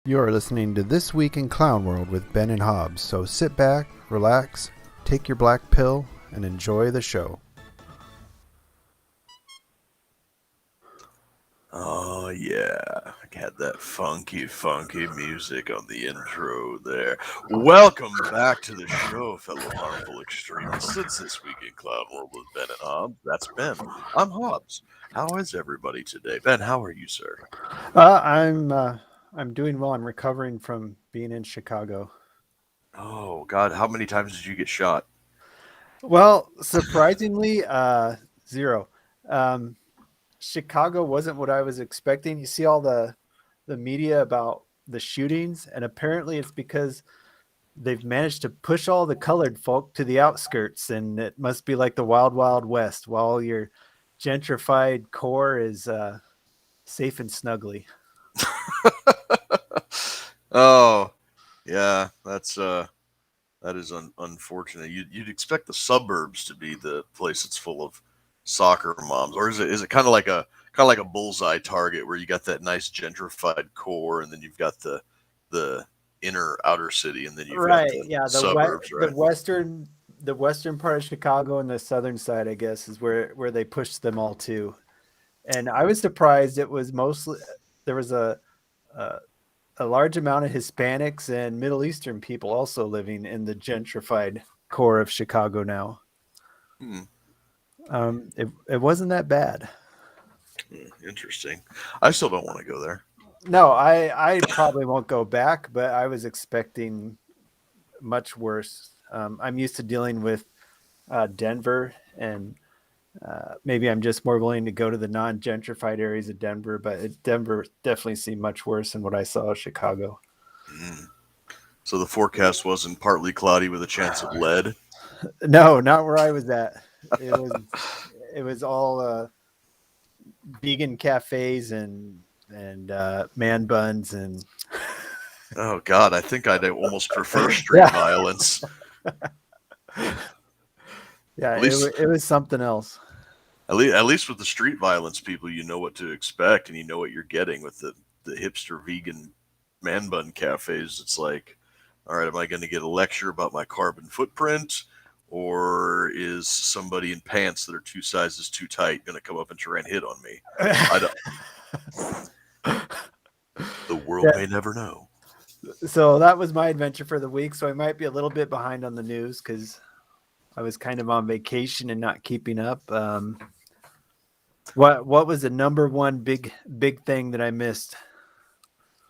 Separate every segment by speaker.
Speaker 1: You are listening to This Week in Clown World with Ben and Hobbs, so sit back, relax, take your black pill, and enjoy the show.
Speaker 2: Oh, yeah. I had that funky music on the intro there. Welcome back to the show, fellow harmful extremists. It's This Week in Clown World with Ben and Hobbs. That's Ben. I'm Hobbs. How is everybody today? Ben, how are you, sir?
Speaker 1: I'm doing well. I'm recovering from being in Chicago.
Speaker 2: Oh, God. How many times did you get shot?
Speaker 1: Well, surprisingly, zero. Chicago wasn't what I was expecting. You see all the media about the shootings, and apparently it's because they've managed to push all the colored folk to the outskirts, and it must be like the wild, wild west, while your gentrified core is safe and snuggly.
Speaker 2: Oh, yeah. That is unfortunate. You'd expect the suburbs to be the place that's full of soccer moms, or is it kind of like a bullseye target where you got that nice gentrified core, and then you've got the inner outer city, and then you've got the suburbs, right?
Speaker 1: The western part of Chicago and the southern side, I guess, is where they pushed them all to. And I was surprised. It was mostly there was a large amount of Hispanics and Middle Eastern people also living in the gentrified core of Chicago now. It wasn't that bad.
Speaker 2: Interesting. I still don't want to go there.
Speaker 1: No, I probably won't go back, but I was expecting much worse. I'm used to dealing with Denver, and maybe I'm just more willing to go to the non-gentrified areas of Denver, but Denver definitely seemed much worse than what I saw in Chicago.
Speaker 2: So the forecast wasn't partly cloudy with a chance of lead?
Speaker 1: No, not where I was at. It was all vegan cafes and man buns and
Speaker 2: oh God, I think I'd almost prefer street violence.
Speaker 1: Yeah,
Speaker 2: At
Speaker 1: it,
Speaker 2: least,
Speaker 1: it was something else.
Speaker 2: at least with the street violence people, you know what to expect and you know what you're getting. With the hipster vegan man bun cafes, it's like, all right, am I going to get a lecture about my carbon footprint, or is somebody in pants that are 2 sizes too tight going to come up and try and hit on me? I don't. The world
Speaker 1: Yeah.
Speaker 2: may never know.
Speaker 1: So that was my adventure for the week. So I might be a little bit behind on the news because I was kind of on vacation and not keeping up. What was the number one big thing that I missed?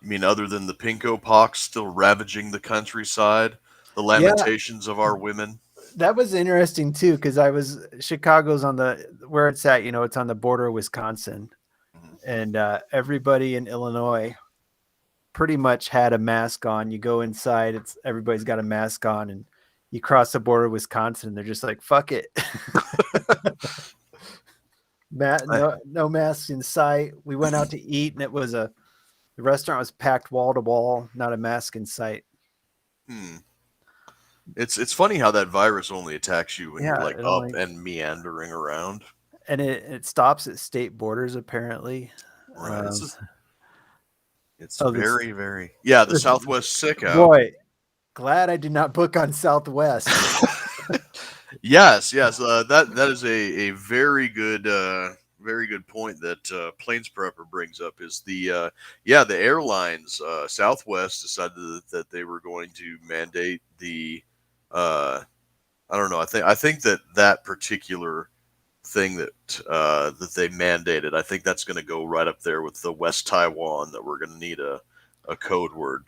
Speaker 2: You mean other than the pinko pox still ravaging the countryside, the
Speaker 1: Yeah,
Speaker 2: lamentations of our women?
Speaker 1: that was interesting too because Chicago's on the where it's at. You know, it's on the border of Wisconsin,
Speaker 2: Mhm.
Speaker 1: and everybody in Illinois pretty much had a mask on. You go inside, everybody's got a mask on, and you cross the border of Wisconsin, they're just like, fuck it.
Speaker 2: I,
Speaker 1: No masks in sight. We went out to eat, and the restaurant was packed wall to wall, not a mask in sight.
Speaker 2: hmm. It's funny how that virus only attacks you when you're
Speaker 1: Yeah,
Speaker 2: like up and meandering around.
Speaker 1: and it stops at state borders apparently.
Speaker 2: Right.
Speaker 1: Um,
Speaker 2: It's
Speaker 1: oh, this,
Speaker 2: very, very, yeah, the
Speaker 1: this
Speaker 2: Southwest sick out.
Speaker 1: boy, glad I did not book on Southwest.
Speaker 2: Yes, yes. That is a very good point that Plains Prepper brings up is the airlines Southwest decided that they were going to mandate the I don't know, I think that particular thing that they mandated, I think that's going to go right up there with the West Taiwan, that we're going to need a code word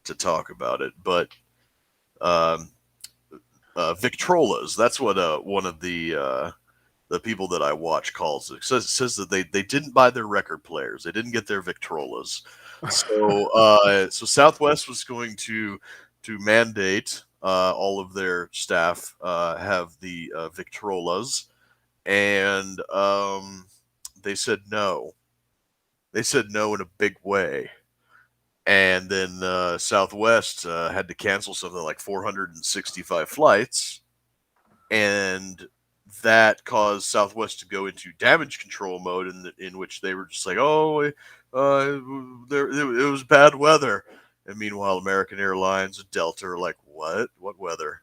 Speaker 2: to talk about it. But um, Victrolas, that's what one of the people that I watch calls it. Says that they didn't buy their record players, they didn't get their Victrolas. So Southwest was going to mandate all of their staff have the Victrolas, and they said no. They said no in a big way. And then Southwest had to cancel something like 465 flights, and that caused Southwest to go into damage control mode, in which they were just like, "Oh, it was bad weather." And meanwhile, American Airlines and Delta are like, "What? What weather?"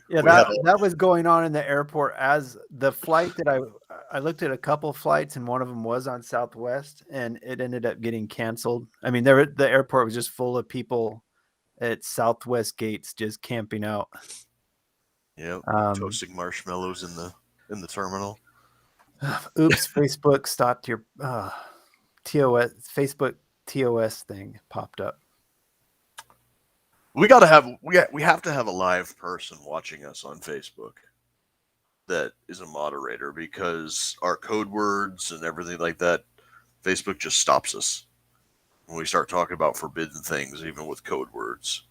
Speaker 1: Yeah,
Speaker 2: We had
Speaker 1: that was going on in the airport as the flight that I looked at a couple flights, and one of them was on Southwest, and it ended up getting canceled. I mean, the airport was just full of people at Southwest gates just camping out.
Speaker 2: toasting marshmallows in the terminal.
Speaker 1: Oops, Facebook stopped your TOS Facebook TOS thing popped up.
Speaker 2: We have to have a live person watching us on Facebook that is a moderator, because our code words and everything like that, Facebook just stops us when we start talking about forbidden things, even with code words.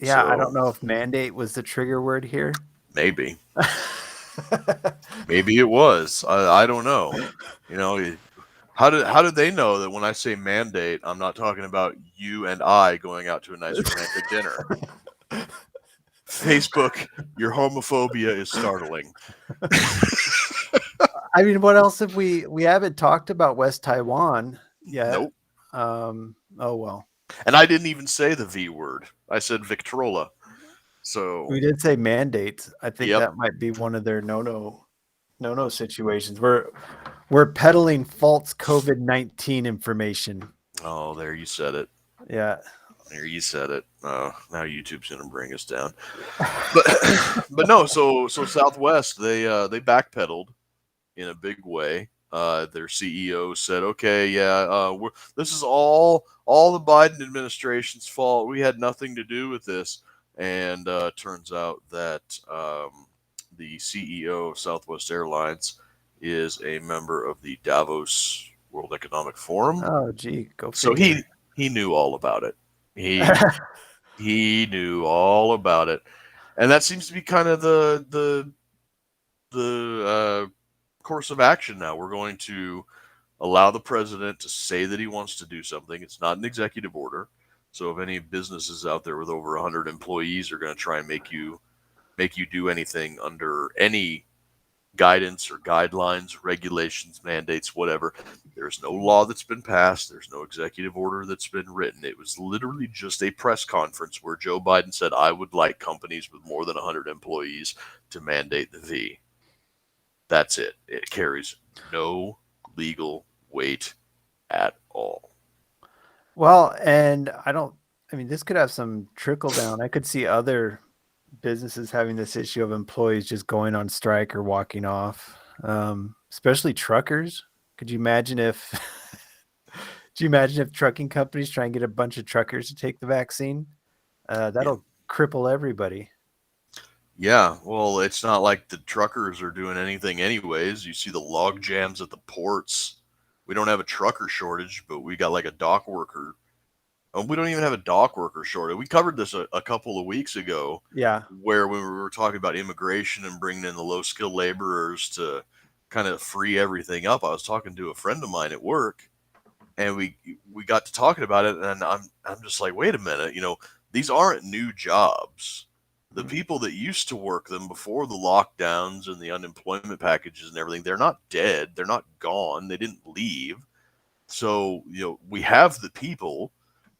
Speaker 1: Yeah, I
Speaker 2: So
Speaker 1: don't know if mandate was the trigger word here.
Speaker 2: maybe it was. I don't know. You know, how did they know that when I say mandate, I'm not talking about you and I going out to a nice romantic dinner? Facebook, your homophobia is startling.
Speaker 1: I mean, what else have we haven't talked about West Taiwan yet?
Speaker 2: Nope.
Speaker 1: Oh well.
Speaker 2: And I didn't even say the V word. I said Victrola. So
Speaker 1: We did say mandates. I think
Speaker 2: Yep.
Speaker 1: that might be one of their no situations. We're peddling false COVID-19 information.
Speaker 2: Oh, there you said it.
Speaker 1: Yeah.
Speaker 2: There you said it. Now YouTube's gonna bring us down. But no. So Southwest, they backpedaled in a big way. Their CEO said, "Okay, yeah, this is all the Biden administration's fault. We had nothing to do with this." And turns out that the CEO of Southwest Airlines is a member of the Davos World Economic Forum.
Speaker 1: Oh, gee, go
Speaker 2: So
Speaker 1: figure.
Speaker 2: he knew all about it. He knew all about it, and that seems to be kind of the course of action now. We're going to allow the president to say that he wants to do something. It's not an executive order. So if any businesses out there with over 100 employees are going to try and make you make you do anything under any guidance or guidelines, regulations, mandates, whatever. There's no law that's been passed. There's no executive order that's been written. It was literally just a press conference where Joe Biden said, I would like companies with more than 100 employees to mandate the V. That's it. It carries no legal weight at all.
Speaker 1: Well, and I mean, this could have some trickle down. I could see other businesses having this issue of employees just going on strike or walking off, especially truckers. Could you imagine if, do you imagine if trucking companies try and get a bunch of truckers to take the vaccine? That'll cripple everybody.
Speaker 2: Yeah, well, it's not like the truckers are doing anything anyways. You see the log jams at the ports. We don't have a trucker shortage, but we got like a dock worker. Oh, we don't even have a dock worker shortage. We covered this a couple of weeks ago.
Speaker 1: Yeah.
Speaker 2: Where we were talking about immigration and bringing in the low skilled laborers to kind of free everything up. I was talking to a friend of mine at work, and we got to talking about it, and I'm just like, wait a minute, these aren't new jobs. The people that used to work them before the lockdowns and the unemployment packages and everything, they're not dead. They're not gone. They didn't leave. So, we have the people,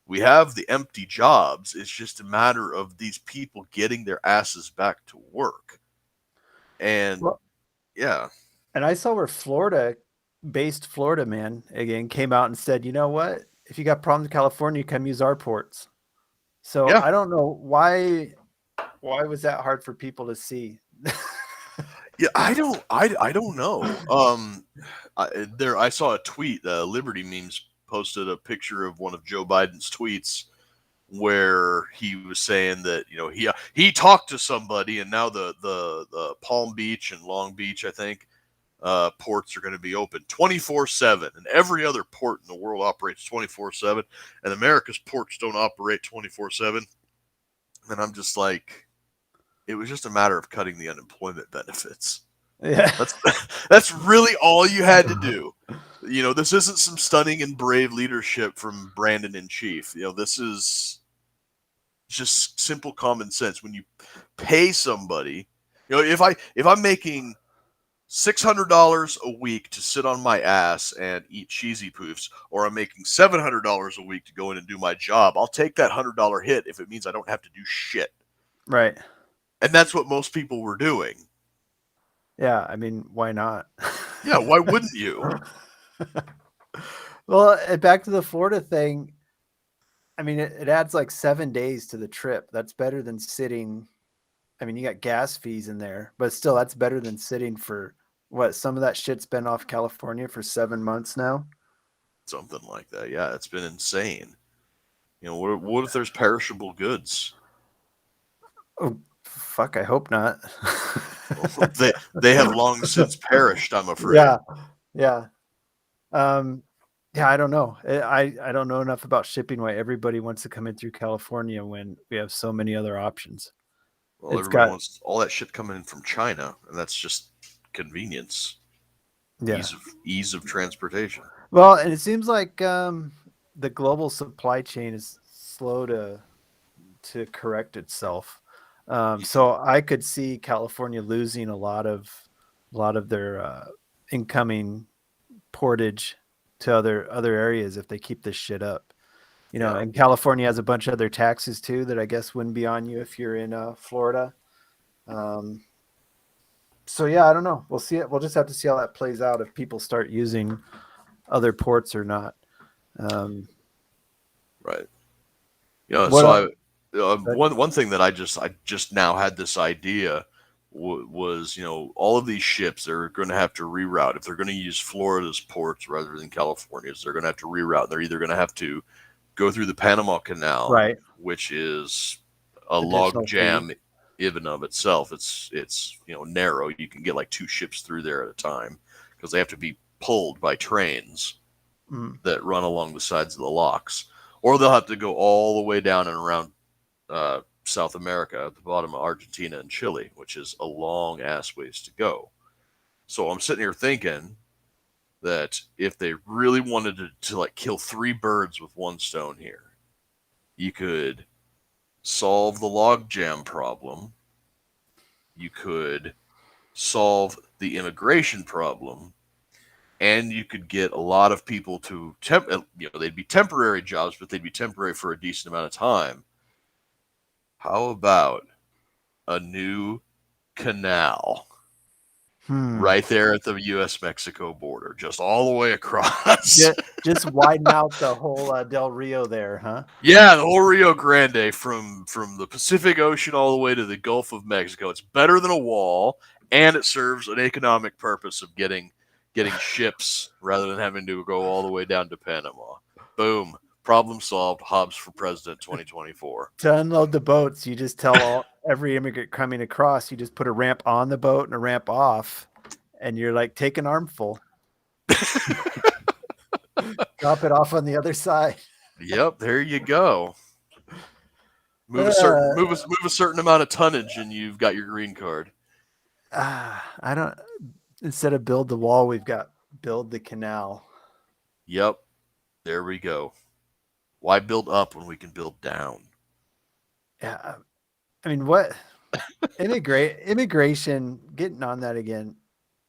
Speaker 2: we have the empty jobs. It's just a matter of these people getting their asses back to work. And
Speaker 1: Well,
Speaker 2: yeah.
Speaker 1: and I saw where Florida man again came out and said, you know what? If you got problems in California, come use our ports. So
Speaker 2: Yeah.
Speaker 1: I don't know why was that hard for people to see?
Speaker 2: Yeah, I don't know. I saw a tweet. Liberty Memes posted a picture of one of Joe Biden's tweets where he was saying that he talked to somebody, and now the Palm Beach and Long Beach, I think, ports are going to be open 24/7, and every other port in the world operates 24/7, and America's ports don't operate 24/7. And I'm just like, it was just a matter of cutting the unemployment benefits.
Speaker 1: Yeah.
Speaker 2: That's really all you had to do. This isn't some stunning and brave leadership from Brandon in chief. This is just simple common sense. When you pay somebody, if I'm making $600 a week to sit on my ass and eat cheesy poofs, or I'm making $700 a week to go in and do my job, I'll take that $100 hit if it means I don't have to do shit.
Speaker 1: Right.
Speaker 2: And that's what most people were doing.
Speaker 1: Yeah, I mean, why not?
Speaker 2: Yeah, why wouldn't you?
Speaker 1: Well, back to the Florida thing. I mean, it adds like 7 days to the trip. That's better than sitting. I mean, you got gas fees in there, but still, that's better than sitting for what? Some of that shit's been off California for 7 months now.
Speaker 2: Something like that. Yeah, it's been insane. What if there's perishable goods?
Speaker 1: Oh, fuck, I hope not.
Speaker 2: they have long since perished, I'm afraid.
Speaker 1: Yeah. Yeah, I don't know. I don't know enough about shipping why everybody wants to come in through California when we have so many other options.
Speaker 2: Well, everybody wants all that shit coming in from China, and that's just convenience.
Speaker 1: Yeah.
Speaker 2: Ease of transportation.
Speaker 1: Well, and it seems like the global supply chain is slow to correct itself. So I could see California losing a lot of their incoming portage to other areas if they keep this shit up. And California has a bunch of other taxes too that I guess wouldn't be on you if you're in Florida. So yeah, I don't know. We'll see it. We'll just have to see how that plays out if people start using other ports or not.
Speaker 2: Right. One thing that I just now had this idea was all of these ships, they're going to have to reroute. If they're going to use Florida's ports rather than California's, they're going to have to reroute. They're either going to have to go through the Panama Canal,
Speaker 1: right,
Speaker 2: which is a log jam even of itself. It's narrow. You can get like 2 ships through there at a time because they have to be pulled by trains that run along the sides of the locks, or they'll have to go all the way down and around South America at the bottom of Argentina and Chile, which is a long ass ways to go. So I'm sitting here thinking that if they really wanted to like kill 3 birds with one stone here, you could solve the logjam problem you could solve the immigration problem, and you could get a lot of people to they'd be temporary jobs, but they'd be temporary for a decent amount of time. How about a new canal right there at the U.S.-Mexico border, just all the way across?
Speaker 1: Just widen out the whole Del Rio there, huh?
Speaker 2: Yeah, the whole Rio Grande from the Pacific Ocean all the way to the Gulf of Mexico. It's better than a wall, and it serves an economic purpose of getting ships rather than having to go all the way down to Panama. Boom. Problem solved. Hobbs for president 2024.
Speaker 1: To unload the boats, you just tell every immigrant coming across, you just put a ramp on the boat and a ramp off, and you're like, take an armful. Drop it off on the other side.
Speaker 2: Yep, there you go. Move a certain amount of tonnage, and you've got your green card.
Speaker 1: I don't. Instead of build the wall, we've got build the canal.
Speaker 2: Yep, there we go. Why build up when we can build down?
Speaker 1: Yeah, I mean, what immigration? Getting on that again.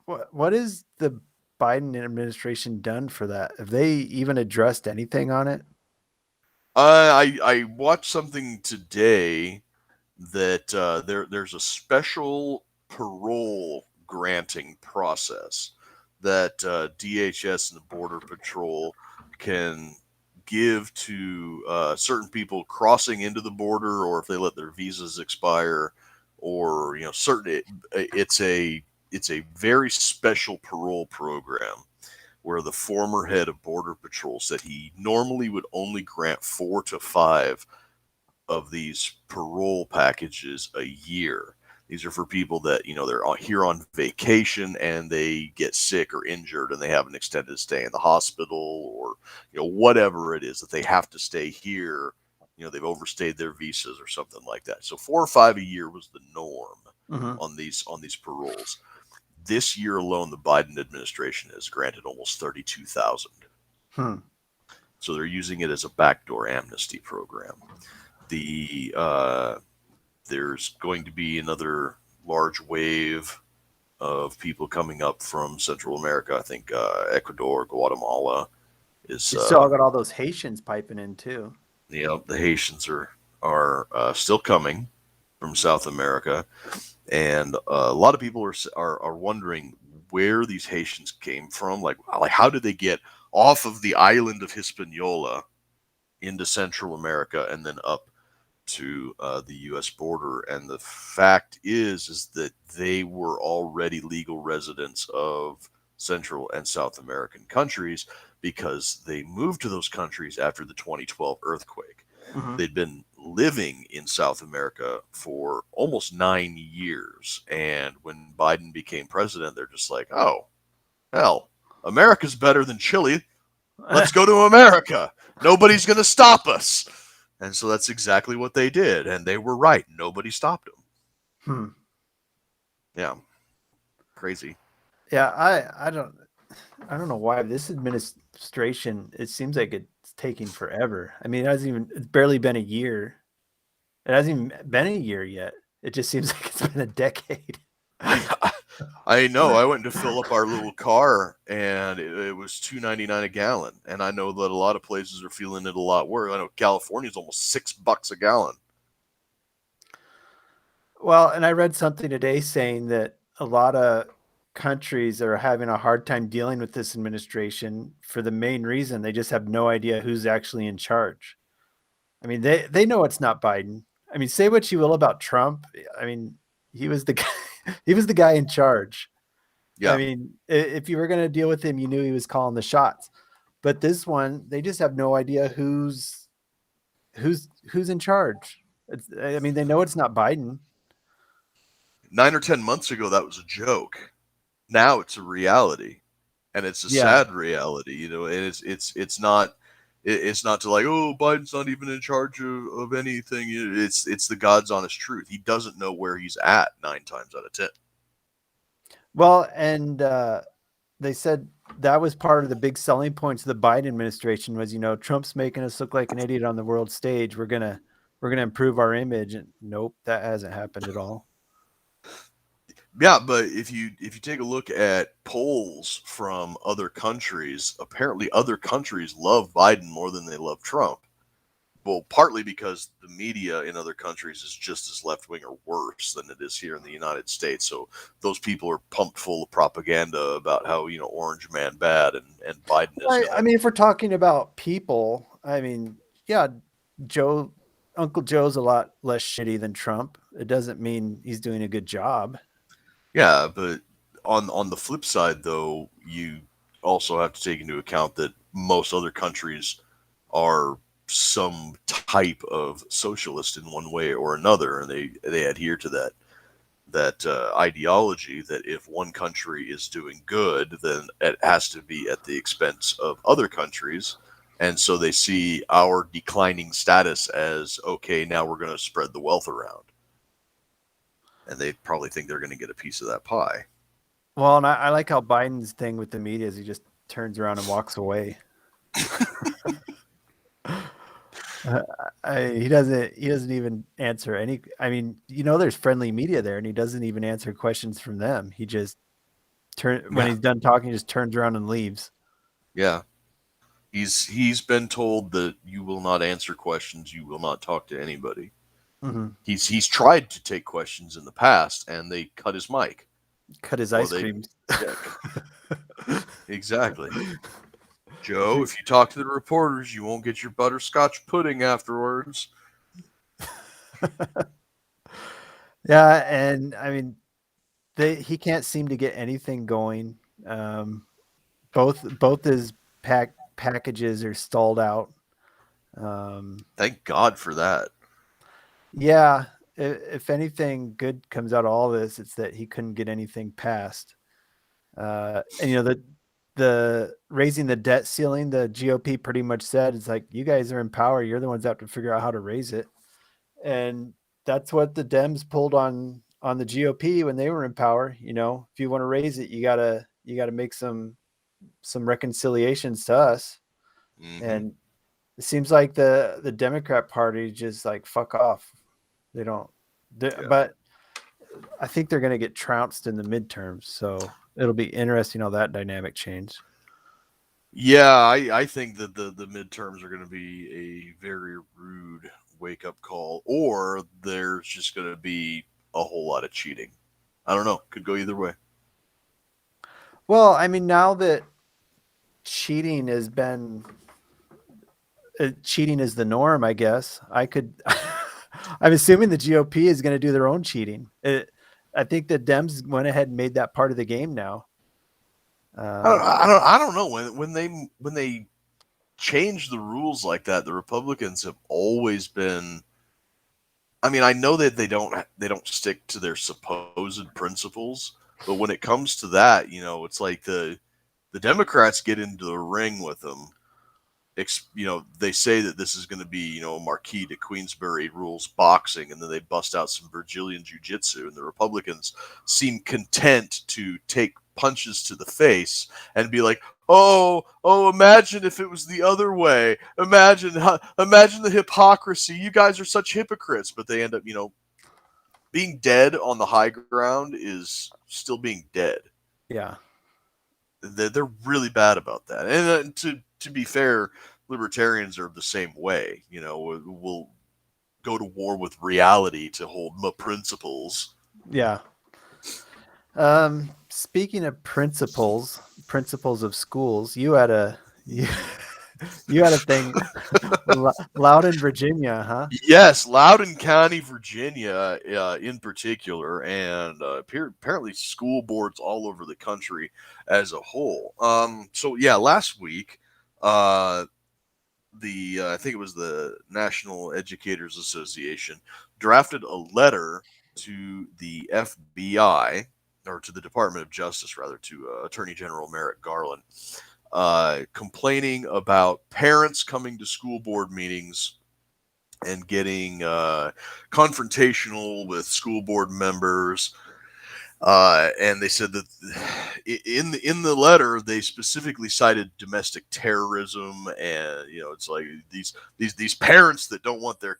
Speaker 1: What is the Biden administration done for that? Have they even addressed anything on it?
Speaker 2: I watched something today that there's a special parole granting process that DHS and the Border Patrol can give to certain people crossing into the border, or if they let their visas expire, or certain. It's a very special parole program where the former head of Border Patrol said he normally would only grant 4 to 5 of these parole packages a year. These are for people that, they're here on vacation and they get sick or injured and they have an extended stay in the hospital, or, whatever it is that they have to stay here. They've overstayed their visas or something like that. So 4 or 5 a year was the norm on these paroles. This year alone, the Biden administration has granted almost 32,000. So they're using it as a backdoor amnesty program. There's going to be another large wave of people coming up from Central America. I think Ecuador, Guatemala is.
Speaker 1: You still got all those Haitians piping in too.
Speaker 2: Yeah, the Haitians are still coming from South America. And a lot of people are wondering where these Haitians came from. Like how did they get off of the island of Hispaniola into Central America and then up to the U.S. border? And the fact is that they were already legal residents of Central and South American countries because they moved to those countries after the 2012 earthquake. They'd been living in South America for almost 9 years. And when Biden became president, they're just like, oh, hell, America's better than Chile. Let's go to America. Nobody's going to stop us. And so that's exactly what they did. And they were right. Nobody stopped them. Yeah. Crazy.
Speaker 1: Yeah. I don't know why this administration, it seems like it's taking forever. I mean, it's barely been a year. It hasn't even been a year yet. It just seems like it's been a decade.
Speaker 2: I know. I went to fill up our little car, and it was $2.99 a gallon. And I know that a lot of places are feeling it a lot worse. I know California is almost $6 a gallon.
Speaker 1: Well, and I read something today saying that a lot of countries are having a hard time dealing with this administration for the main reason they just have no idea who's actually in charge. I mean, they know it's not Biden. I mean, say what you will about Trump. I mean, he was the guy in charge. Yeah. I mean, if you were going to deal with him, you knew he was calling the shots. But this one, they just have no idea who's in charge. I mean, they know it's not Biden.
Speaker 2: 9 or 10 months ago, that was a joke. Now it's a reality, and it's a sad reality, and it's not to like, oh, Biden's not even in charge of anything. It's the God's honest truth. He doesn't know where he's at 9 times out of 10.
Speaker 1: Well, and they said that was part of the big selling points of the Biden administration was, Trump's making us look like an idiot on the world stage. We're gonna improve our image, and nope, that hasn't happened at all.
Speaker 2: Yeah, but if you take a look at polls from other countries, apparently other countries love Biden more than they love Trump. Well, partly because the media in other countries is just as left wing or worse than it is here in the United States. So those people are pumped full of propaganda about how, Orange Man bad, and Biden is
Speaker 1: I,
Speaker 2: going
Speaker 1: I
Speaker 2: to.
Speaker 1: mean, if we're talking about people, I mean, yeah, Joe, Uncle Joe's a lot less shitty than Trump. It doesn't mean he's doing a good job.
Speaker 2: Yeah, but on the flip side, though, you also have to take into account that most other countries are some type of socialist in one way or another, and they adhere to that ideology that if one country is doing good, then it has to be at the expense of other countries. And so they see our declining status as okay, now we're going to spread the wealth around. And they probably think they're going to get a piece of that pie.
Speaker 1: Well, and I like how Biden's thing with the media is he just turns around and walks away. He doesn't even answer any. I mean, there's friendly media there, and he doesn't even answer questions from them. He just when
Speaker 2: Yeah.
Speaker 1: he's done talking, he just turns around and leaves.
Speaker 2: Yeah. He's been told that you will not answer questions, you will not talk to anybody.
Speaker 1: Mm-hmm.
Speaker 2: He's tried to take questions in the past, and they cut his mic.
Speaker 1: Cut his
Speaker 2: Or
Speaker 1: ice
Speaker 2: they,
Speaker 1: creams.
Speaker 2: yeah, exactly. Joe, if you talk to the reporters, you won't get your butterscotch pudding afterwards.
Speaker 1: Yeah, and I mean, he can't seem to get anything going. Um, both his packages are stalled out.
Speaker 2: Thank God for that.
Speaker 1: Yeah, if anything good comes out of all this, it's that he couldn't get anything passed. And the raising the debt ceiling, the GOP pretty much said it's like you guys are in power, you're the ones that have to figure out how to raise it, and that's what the Dems pulled on the GOP when they were in power. If you want to raise it, you gotta make some reconciliations to us.
Speaker 2: Hmm.
Speaker 1: And it seems like the Democrat Party just like fuck off. They don't.
Speaker 2: Yeah.
Speaker 1: But I think they're going to get trounced in the midterms, so it'll be interesting how that dynamic changes.
Speaker 2: Yeah, I think that the midterms are going to be a very rude wake up call, or there's just going to be a whole lot of cheating. I don't know. Could go either way.
Speaker 1: Well, I mean, now that cheating has been cheating is the norm, I guess I could. I'm assuming the GOP is going to do their own cheating. I think the Dems went ahead and made that part of the game now.
Speaker 2: I don't know when they change the rules like that. The Republicans have always been. I mean, I know that they don't stick to their supposed principles, but when it comes to that, it's like the Democrats get into the ring with them. They say that this is going to be, Marquis de Queensberry rules boxing, and then they bust out some Brazilian jiu-jitsu, and the Republicans seem content to take punches to the face and be like, oh, imagine if it was the other way. Imagine the hypocrisy. You guys are such hypocrites, but they end up, being dead on the high ground is still being dead.
Speaker 1: Yeah,
Speaker 2: They're really bad about that. And to be fair, libertarians are the same way. We'll go to war with reality to hold my principles.
Speaker 1: yeah. Speaking of principles of schools, you had a thing, Loudon, Virginia, huh?
Speaker 2: Yes, Loudoun County, Virginia, in particular, and apparently school boards all over the country as a whole. So yeah, last week, uh, the I think it was the National Educators Association drafted a letter to the FBI, or to the Department of Justice rather, to Attorney General Merrick Garland, complaining about parents coming to school board meetings and getting confrontational with school board members. And they said that in the letter they specifically cited domestic terrorism, and it's like these parents that don't want their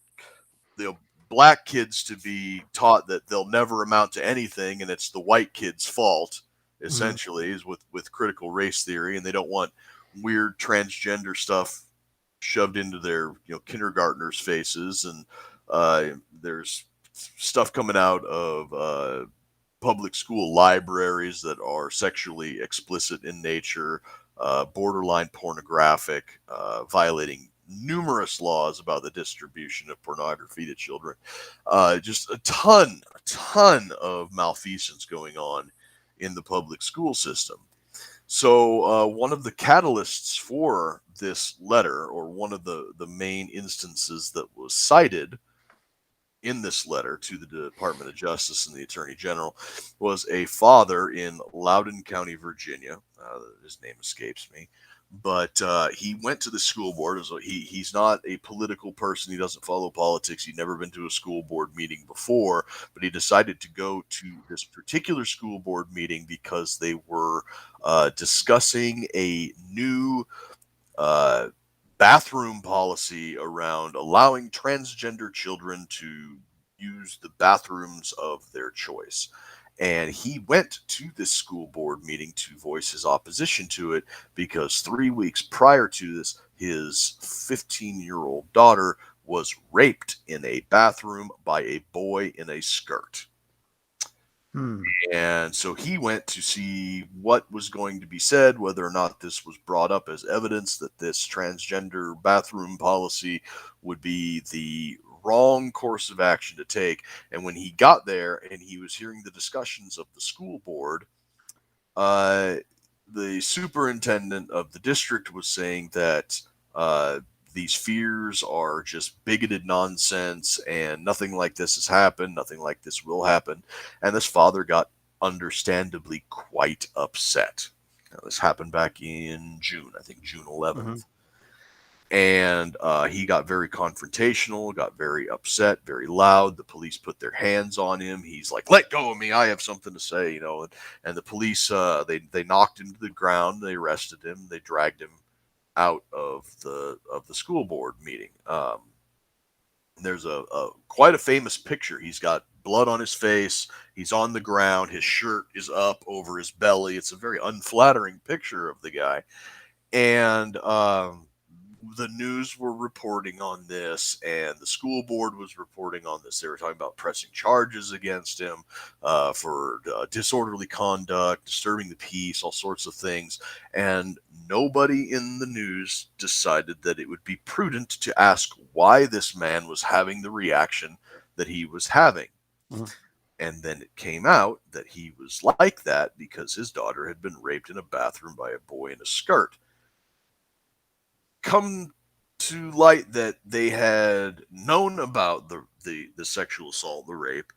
Speaker 2: black kids to be taught that they'll never amount to anything and it's the white kids' fault, essentially, is with critical race theory, and they don't want weird transgender stuff shoved into their kindergartners' faces, and there's stuff coming out of public school libraries that are sexually explicit in nature, borderline pornographic, violating numerous laws about the distribution of pornography to children. Just a ton of malfeasance going on in the public school system. So one of the catalysts for this letter, or one of the main instances that was cited in this letter to the Department of Justice and the Attorney General, was a father in Loudoun County, Virginia. His name escapes me. But he went to the school board. So he's not a political person. He doesn't follow politics. He'd never been to a school board meeting before. But he decided to go to this particular school board meeting because they were discussing a new bathroom policy around allowing transgender children to use the bathrooms of their choice. And he went to this school board meeting to voice his opposition to it because 3 weeks prior to this, his 15-year-old daughter was raped in a bathroom by a boy in a skirt. And so he went to see what was going to be said, whether or not this was brought up as evidence that this transgender bathroom policy would be the wrong course of action to take. And when he got there and he was hearing the discussions of the school board, the superintendent of the district was saying that these fears are just bigoted nonsense and nothing like this has happened, nothing like this will happen. And this father got understandably quite upset. Now, this happened back in June, I think June 11th. And he got very confrontational, got very upset, very loud. The police put their hands on him. He's like, "Let go of me. I have something to say," And the police, they knocked him to the ground. They arrested him. They dragged him out of the school board meeting. There's a quite a famous picture. He's got blood on his face. He's on the ground. His shirt is up over his belly. It's a very unflattering picture of the guy. And the news were reporting on this, and the school board was reporting on this. They were talking about pressing charges against him for disorderly conduct, disturbing the peace, all sorts of things. And nobody in the news decided that it would be prudent to ask why this man was having the reaction that he was having. And then it came out that he was like that because his daughter had been raped in a bathroom by a boy in a skirt. Come to light that they had known about the sexual assault, the rape,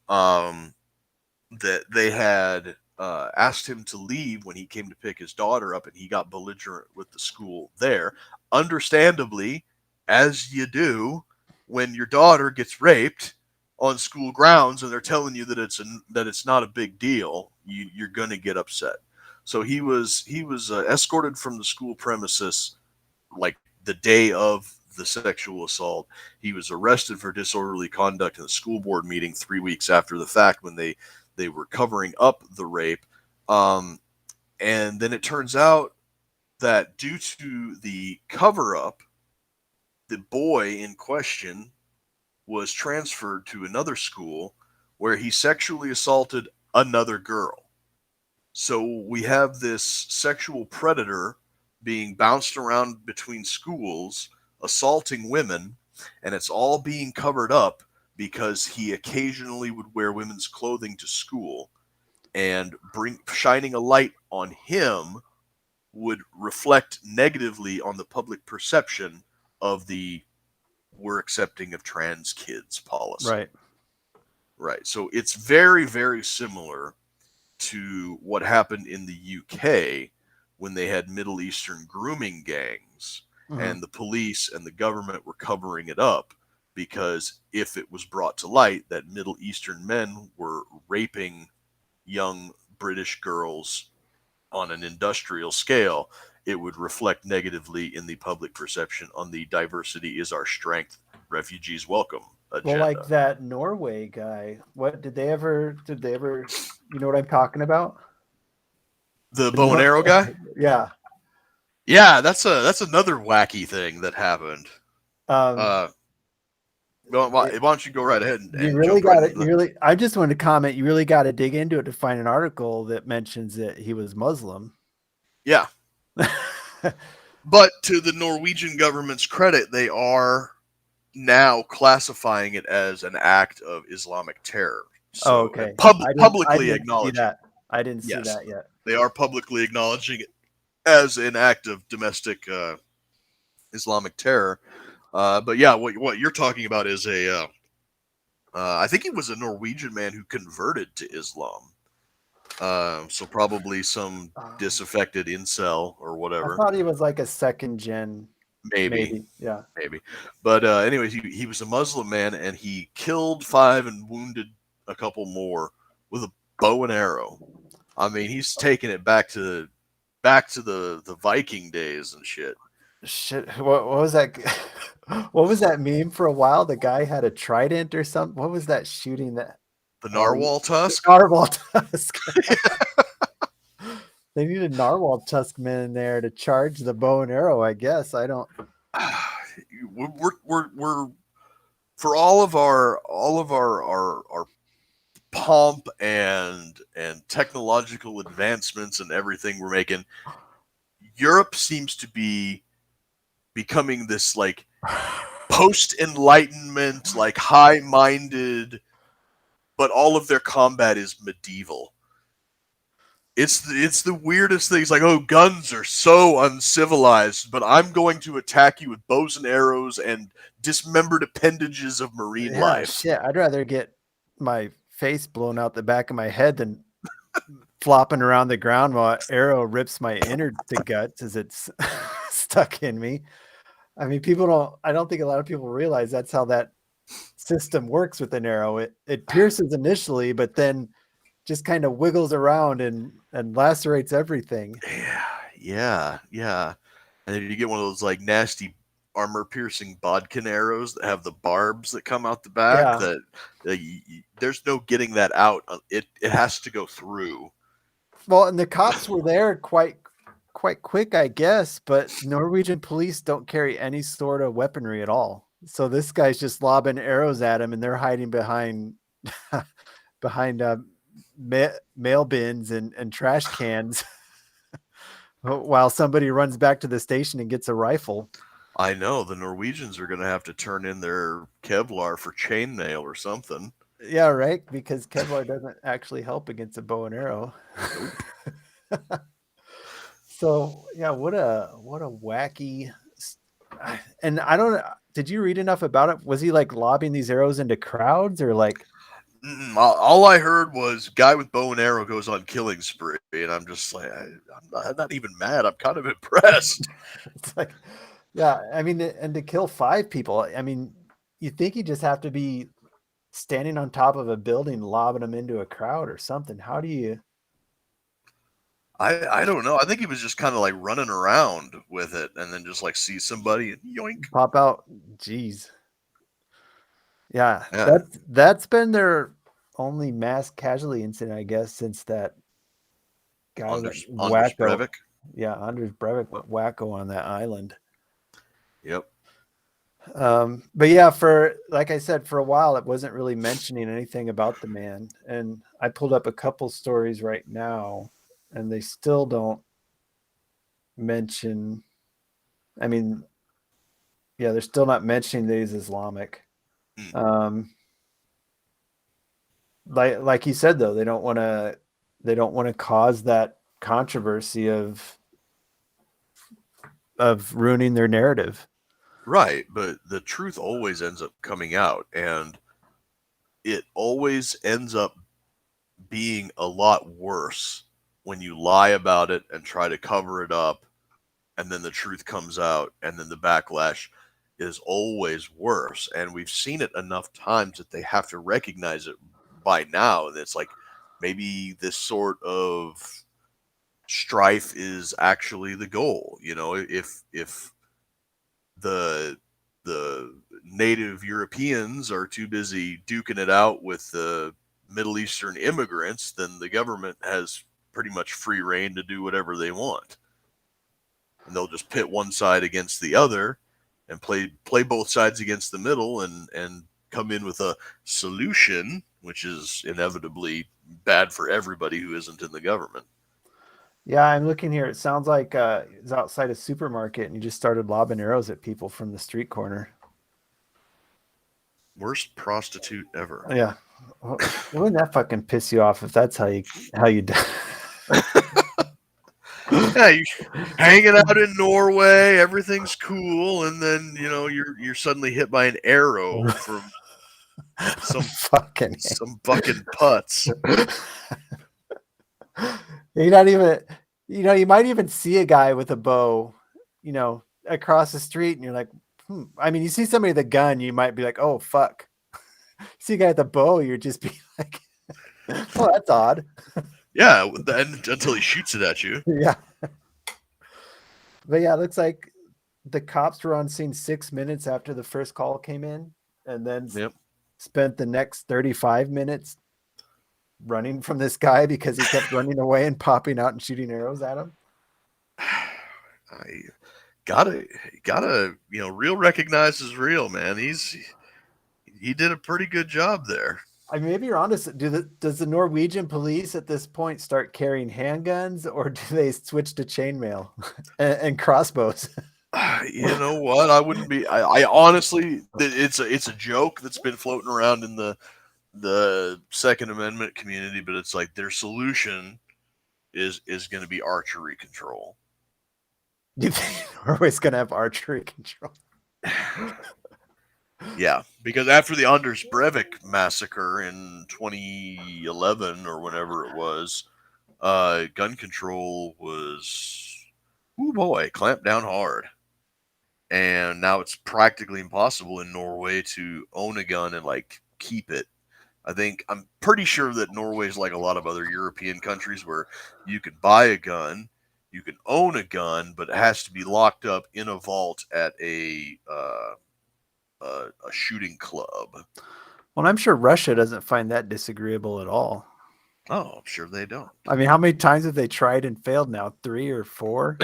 Speaker 2: that they had asked him to leave when he came to pick his daughter up, and he got belligerent with the school there. Understandably, as you do when your daughter gets raped on school grounds and they're telling you that it's not a big deal, you're going to get upset. So he was escorted from the school premises like the day of the sexual assault. He was arrested for disorderly conduct in the school board meeting 3 weeks after the fact when they were covering up the rape. And then it turns out that due to the cover up, the boy in question was transferred to another school where he sexually assaulted another girl. So we have this sexual predator being bounced around between schools, assaulting women, and it's all being covered up because he occasionally would wear women's clothing to school, and shining a light on him would reflect negatively on the public perception of the "we're accepting of trans kids" policy. Right. So it's very, very similar to what happened in the UK when they had Middle Eastern grooming gangs, and the police and the government were covering it up because if it was brought to light that Middle Eastern men were raping young British girls on an industrial scale, it would reflect negatively in the public perception on the diversity is our strength, refugees welcome agenda.
Speaker 1: Well, like that Norway guy. What did they ever? You know what I'm talking about?
Speaker 2: The bow and arrow guy.
Speaker 1: Yeah.
Speaker 2: Yeah, that's another wacky thing that happened.
Speaker 1: Um,
Speaker 2: Uh, why don't you go right ahead
Speaker 1: you
Speaker 2: and
Speaker 1: really
Speaker 2: jump right
Speaker 1: got
Speaker 2: into
Speaker 1: it. You really. I just wanted to comment. You really got to dig into it to find an article that mentions that he was Muslim.
Speaker 2: Yeah. But to the Norwegian government's credit, they are now classifying it as an act of Islamic terror.
Speaker 1: Oh,
Speaker 2: So
Speaker 1: okay. I
Speaker 2: publicly
Speaker 1: didn't see
Speaker 2: acknowledging.
Speaker 1: that. I didn't see
Speaker 2: Yes,
Speaker 1: that yet.
Speaker 2: they are publicly acknowledging it as an act of domestic Islamic terror. But yeah, what you're talking about is I think he was a Norwegian man who converted to Islam. So probably some disaffected incel or
Speaker 1: I
Speaker 2: whatever.
Speaker 1: thought he was like a second gen.
Speaker 2: Maybe.
Speaker 1: Yeah.
Speaker 2: But anyways, he was a Muslim man, and he killed 5 and wounded a couple more with a bow and arrow. I mean, he's taking it back to the Viking days and shit.
Speaker 1: Shit. What was that? What was that meme for a while? The guy had a trident or something. What was that shooting that?
Speaker 2: The narwhal tusk.
Speaker 1: Narwhal tusk. They needed narwhal tusk men in there to charge the bow and arrow. I guess I don't.
Speaker 2: We're for all of our pomp and technological advancements and everything we're making, Europe seems to be becoming this like post-enlightenment, like high-minded, but all of their combat is medieval. It's the weirdest thing. It's like, oh, guns are so uncivilized, but I'm going to attack you with bows and arrows and dismembered appendages of marine life.
Speaker 1: Shit, I'd rather get my face blown out the back of my head than flopping around the ground while an arrow rips my inner to guts as it's stuck in me. I mean, I don't think a lot of people realize that's how that system works with an arrow. It pierces initially, but then just kind of wiggles around and lacerates everything.
Speaker 2: Yeah. And then you get one of those like nasty armor-piercing bodkin arrows that have the barbs that come out the back.
Speaker 1: Yeah.
Speaker 2: There's no getting that out. It has to go through.
Speaker 1: Well, and the cops were there quite quick, I guess, but Norwegian police don't carry any sort of weaponry at all. So this guy's just lobbing arrows at him, and they're hiding behind mail bins and trash cans while somebody runs back to the station and gets a rifle.
Speaker 2: I know the Norwegians are going to have to turn in their Kevlar for chainmail or something.
Speaker 1: Yeah, right. Because Kevlar doesn't actually help against a bow and arrow. So yeah, what a wacky. And I don't. Did you read enough about it? Was he like lobbing these arrows into crowds or like?
Speaker 2: All I heard was guy with bow and arrow goes on killing spree, and I'm just like, I'm not even mad. I'm kind of impressed.
Speaker 1: It's like, yeah, I mean, and to kill 5 people, I mean, you think you just have to be standing on top of a building, lobbing them into a crowd or something. How do you?
Speaker 2: I don't know. I think he was just kind of like running around with it, and then just like see somebody and yoink,
Speaker 1: Pop out. Jeez. Yeah. That's been their only mass casualty incident, I guess, since that guy
Speaker 2: Anders
Speaker 1: wacko.
Speaker 2: Breivik.
Speaker 1: Yeah, Anders Breivik went wacko on that island.
Speaker 2: Yep.
Speaker 1: But yeah, for like I said, for a while it wasn't really mentioning anything about the man, and I pulled up a couple stories right now, and they still don't mention. I mean, yeah, they're still not mentioning that he's Islamic. Like you said though, they don't want to cause that controversy of ruining their narrative.
Speaker 2: Right, but the truth always ends up coming out, and it always ends up being a lot worse when you lie about it and try to cover it up, and then the truth comes out, and then the backlash is always worse. And we've seen it enough times that they have to recognize it by now. And it's like, maybe this sort of strife is actually the goal. You know, if the the native Europeans are too busy duking it out with the Middle Eastern immigrants, then the government has pretty much free reign to do whatever they want. And they'll just pit one side against the other and play both sides against the middle and come in with a solution, which is inevitably bad for everybody who isn't in the government.
Speaker 1: Yeah, I'm looking here. It sounds like it's outside a supermarket and you just started lobbing arrows at people from the street corner.
Speaker 2: Worst prostitute ever.
Speaker 1: Yeah. Wouldn't that fucking piss you off if that's how you do?
Speaker 2: Yeah, you hanging out in Norway, everything's cool, and then you're suddenly hit by an arrow from some
Speaker 1: fucking
Speaker 2: putz.
Speaker 1: You're not even, you might even see a guy with a bow, across the street, and you're like, I mean, you see somebody with a gun, you might be like, oh fuck. See a guy with a bow, you're just be like, oh, that's odd.
Speaker 2: Yeah, until he shoots it at you.
Speaker 1: Yeah. But yeah, it looks like the cops were on scene 6 minutes after the first call came in, and then spent the next 35 minutes running from this guy because he kept running away and popping out and shooting arrows at him.
Speaker 2: I gotta real recognizes real, man. He did a pretty good job there.
Speaker 1: I mean, maybe you're honest. Does the Norwegian police at this point start carrying handguns, or do they switch to chainmail and crossbows?
Speaker 2: You know what? I wouldn't be. I honestly, it's a joke that's been floating around in the Second Amendment community, but it's like their solution is going to be archery control.
Speaker 1: You think Norway's going to have archery control?
Speaker 2: Yeah, because after the Anders Breivik massacre in 2011 or whenever it was, gun control was, clamped down hard. And now it's practically impossible in Norway to own a gun and keep it. I'm pretty sure that Norway is like a lot of other European countries where you can buy a gun, you can own a gun, but it has to be locked up in a vault at a shooting club.
Speaker 1: Well, I'm sure Russia doesn't find that disagreeable at all.
Speaker 2: Oh, I'm sure they don't.
Speaker 1: I mean, how many times have they tried and failed now? 3 or 4?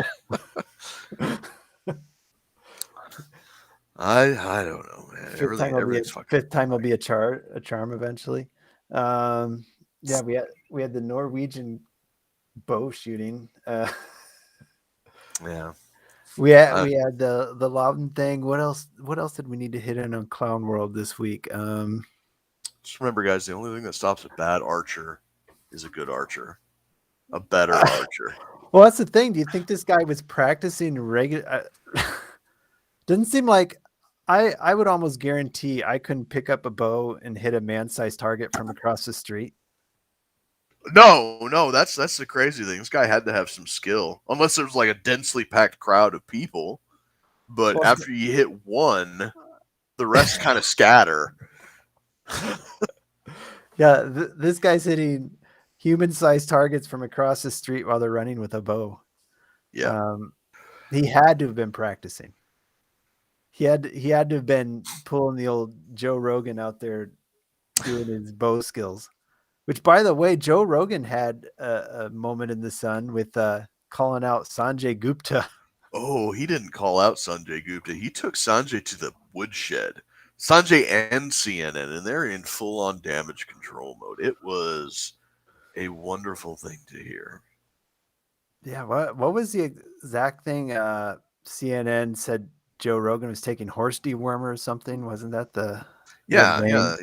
Speaker 2: I don't know, man.
Speaker 1: Fifth time will be a charm eventually. Yeah, we had the Norwegian bow shooting.
Speaker 2: Yeah.
Speaker 1: We had the Loudon thing. What else did we need to hit in on Clown World this week?
Speaker 2: Just remember, guys, the only thing that stops a bad archer is a good archer. A better archer.
Speaker 1: Well, that's the thing. Do you think this guy was practicing regular? Doesn't seem like. I would almost guarantee I couldn't pick up a bow and hit a man-sized target from across the street.
Speaker 2: No, that's the crazy thing. This guy had to have some skill, unless there was like a densely packed crowd of people. But after you hit one, the rest kind of scatter.
Speaker 1: Yeah, this guy's hitting human-sized targets from across the street while they're running with a bow.
Speaker 2: Yeah,
Speaker 1: he had to have been practicing. He had to have been pulling the old Joe Rogan out there doing his bow skills. Which, by the way, Joe Rogan had a moment in the sun with calling out Sanjay Gupta.
Speaker 2: Oh, he didn't call out Sanjay Gupta. He took Sanjay to the woodshed. Sanjay and CNN, and they're in full-on damage control mode. It was a wonderful thing to hear.
Speaker 1: Yeah, what was the exact thing? CNN said Joe Rogan was taking horse dewormer or something. Wasn't that the?
Speaker 2: Yeah.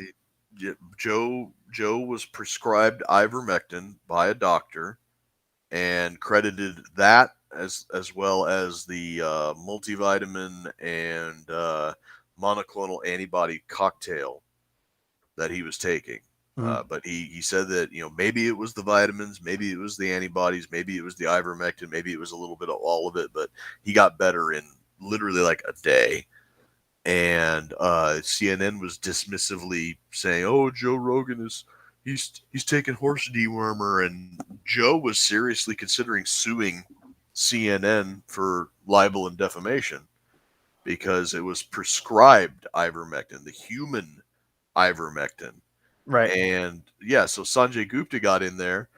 Speaker 2: Joe was prescribed ivermectin by a doctor, and credited that as well as the multivitamin and monoclonal antibody cocktail that he was taking. But he said that maybe it was the vitamins, maybe it was the antibodies, maybe it was the ivermectin, maybe it was a little bit of all of it. But he got better in literally like a day. And CNN was dismissively saying, "Oh, Joe Rogan he's taking horse dewormer," and Joe was seriously considering suing CNN for libel and defamation. because it was prescribed ivermectin, the human ivermectin.
Speaker 1: Right.
Speaker 2: And yeah, so Sanjay Gupta got in there,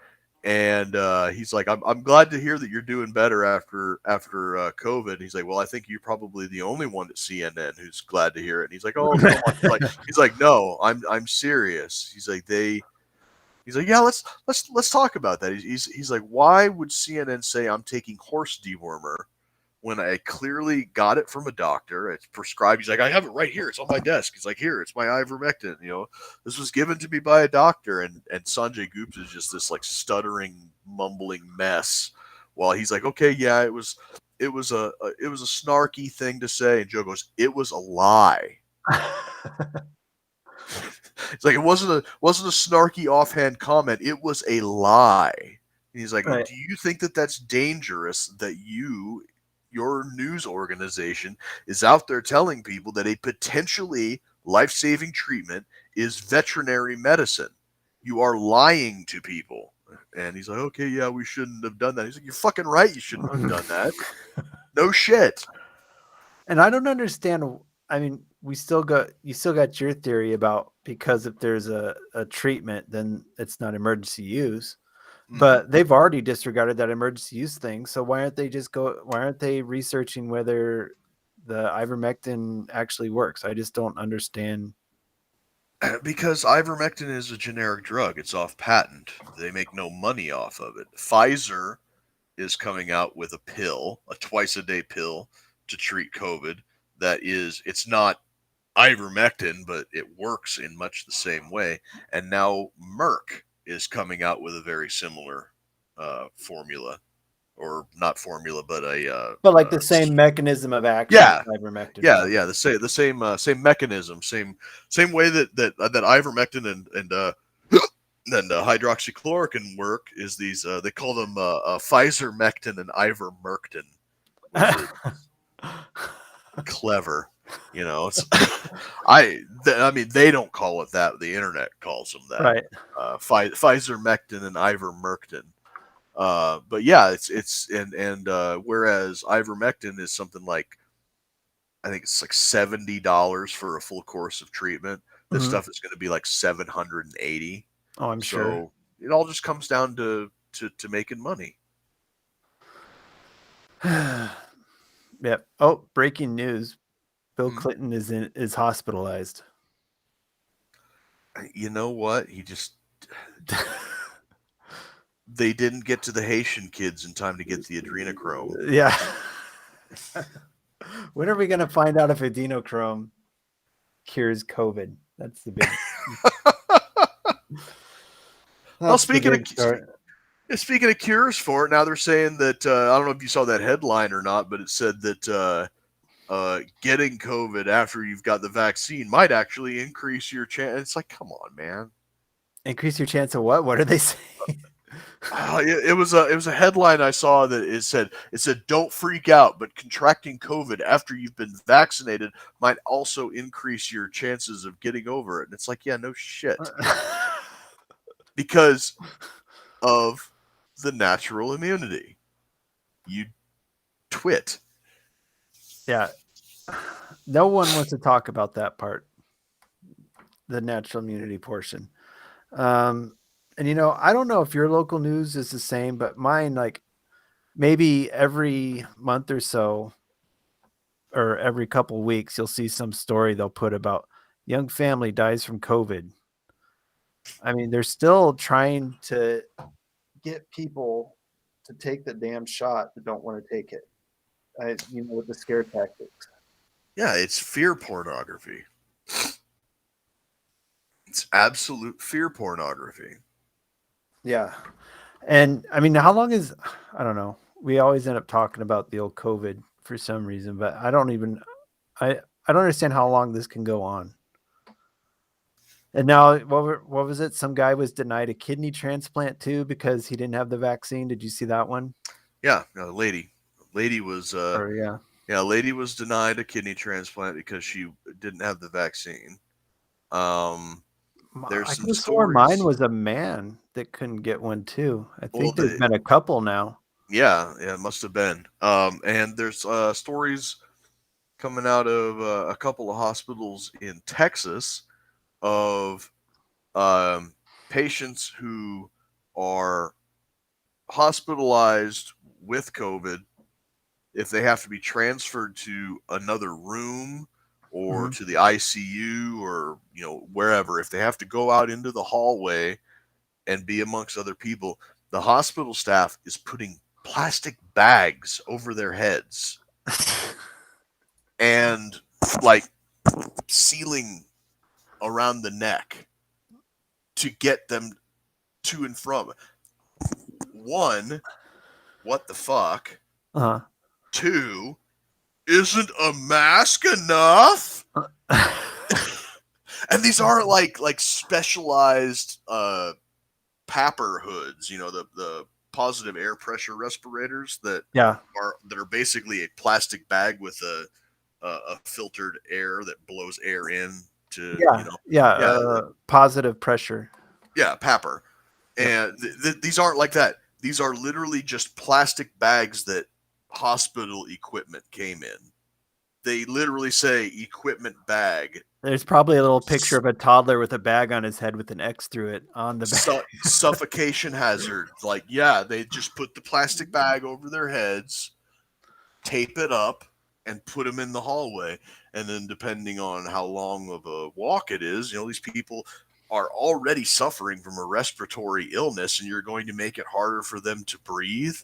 Speaker 2: and he's like, I'm glad to hear that you're doing better after COVID. He's like, well, I think you're probably the only one at CNN who's glad to hear it. And he's like, oh, come on. He's like, no, I'm serious. He's like, yeah, let's talk about that. He's like, why would CNN say I'm taking horse dewormer when I clearly got it from a doctor? It's prescribed. He's like, I have it right here. It's on my desk. He's like, here, it's my ivermectin. This was given to me by a doctor. And Sanjay Gupta is just this like stuttering, mumbling mess. While he's like, okay, yeah, it was a snarky thing to say. And Joe goes, it was a lie. It's like it wasn't a snarky offhand comment. It was a lie. And he's like,
Speaker 1: Right.
Speaker 2: do you think that that's dangerous that your news organization is out there telling people that a potentially life-saving treatment is veterinary medicine? You are lying to people. And he's like, okay, yeah, we shouldn't have done that. He's like, you're fucking right. You shouldn't have done that. No shit.
Speaker 1: And I don't understand. I mean, you still got your theory about, because if there's a treatment, then it's not emergency use. But they've already disregarded that emergency use thing. So why aren't they researching whether the ivermectin actually works? I just don't understand.
Speaker 2: Because ivermectin is a generic drug. It's off patent. They make no money off of it. Pfizer is coming out with a pill, a twice-a-day pill to treat COVID. It's not ivermectin, but it works in much the same way. And now Merck is coming out with a very similar formula, or not formula, but
Speaker 1: But the same mechanism of action.
Speaker 2: Yeah,
Speaker 1: ivermectin.
Speaker 2: yeah, the same mechanism, same way that ivermectin and hydroxychloroquine work is these. They call them Pfizer-mectin and ivermectin. Clever, It's I mean, they don't call it that. The internet calls them that.
Speaker 1: Right.
Speaker 2: Pfizer-mectin and ivermectin. But yeah, it's whereas ivermectin is something like, I think it's like $70 for a full course of treatment. This stuff is going to be like $780.
Speaker 1: Oh, I'm sure.
Speaker 2: So it all just comes down to making money.
Speaker 1: Yep. Oh, breaking news. Bill Clinton is hospitalized.
Speaker 2: You know what? They didn't get to the Haitian kids in time to get the adrenochrome.
Speaker 1: Yeah. When are we going to find out if adrenochrome cures COVID? That's the big.
Speaker 2: Well, speaking of cures for it, now they're saying that I don't know if you saw that headline or not, but it said that getting COVID after you've got the vaccine might actually increase your chance. It's like, come on, man.
Speaker 1: Increase your chance of what? What are they saying?
Speaker 2: It was a headline I saw that it said don't freak out, but contracting COVID after you've been vaccinated might also increase your chances of getting over it. And it's like, yeah, no shit. Because of the natural immunity. You twit.
Speaker 1: Yeah. No one wants to talk about that part. The natural immunity portion. And I don't know if your local news is the same, but mine, like maybe every month or so, or every couple weeks, you'll see some story they'll put about young family dies from COVID. I mean, they're still trying to get people to take the damn shot that don't want to take it. With the scare tactics.
Speaker 2: Yeah, it's fear pornography. It's absolute fear pornography. Yeah.
Speaker 1: And I mean, how long I don't know. We always end up talking about the old COVID for some reason, but I don't understand how long this can go on. And now, what was it? Some guy was denied a kidney transplant too because he didn't have the vaccine. Did you see that one?
Speaker 2: Yeah, lady was lady was denied a kidney transplant because she didn't have the vaccine. There's some stories.
Speaker 1: Mine was a man that couldn't get one too. I think there's been a couple now.
Speaker 2: Yeah, it must have been. And there's stories coming out of a couple of hospitals in Texas of patients who are hospitalized with COVID. If they have to be transferred to another room or
Speaker 1: Hmm.
Speaker 2: to the ICU or wherever, if they have to go out into the hallway and be amongst other people, the hospital staff is putting plastic bags over their heads and like sealing around the neck to get them to and from. One, what the fuck?
Speaker 1: Uh-huh.
Speaker 2: Two, isn't a mask enough? And these aren't like specialized PAPR hoods, the positive air pressure respirators that
Speaker 1: Yeah.
Speaker 2: are basically a plastic bag with a filtered air that blows air in to
Speaker 1: Yeah. Yeah.
Speaker 2: yeah,
Speaker 1: Positive pressure.
Speaker 2: yeah, PAPR.
Speaker 1: Yep.
Speaker 2: And these aren't like that. These are literally just plastic bags that hospital equipment came in. They literally say equipment bag.
Speaker 1: There's probably a little picture of a toddler with a bag on his head with an X through it on the bag.
Speaker 2: Suffocation hazard. Like, yeah, they just put the plastic bag over their heads, tape it up, and put them in the hallway. And then, depending on how long of a walk it is, these people are already suffering from a respiratory illness, and you're going to make it harder for them to breathe.